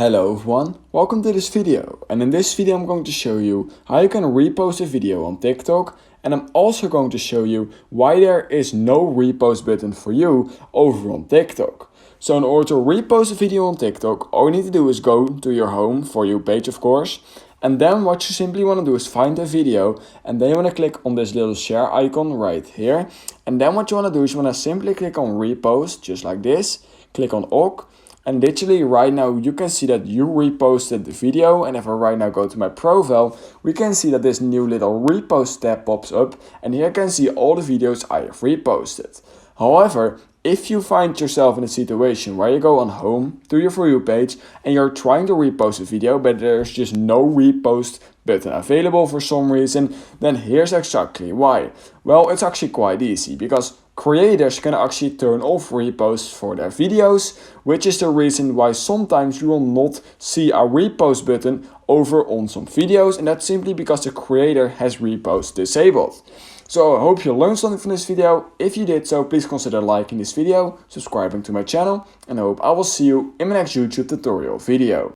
Hello everyone, welcome to this video, and in this video I'm going to show you how you can repost a video on TikTok, and I'm also going to show you why there is no repost button for you over on TikTok. So in order to repost a video on TikTok, all you need to do is go to your home For You page, of course, and then what you simply want to do is find a video, and then you want to click on this little share icon right here, and then what you want to do is you want to simply click on repost, just like this, click on OK. And literally right now you can see that you reposted the video, and if I right now go to my profile, we can see that this new little repost tab pops up, and here I can see all the videos I have reposted. However, if you find yourself in a situation where you go on home to your For You page and you're trying to repost a video but there's just no repost button available for some reason, then here's exactly why. Well, it's actually quite easy, because creators can actually turn off reposts for their videos, which is the reason why sometimes you will not see a repost button over on some videos, and that's simply because the creator has repost disabled. So I hope you learned something from this video. If you did so, please consider liking this video, subscribing to my channel, and I hope I will see you in my next YouTube tutorial video.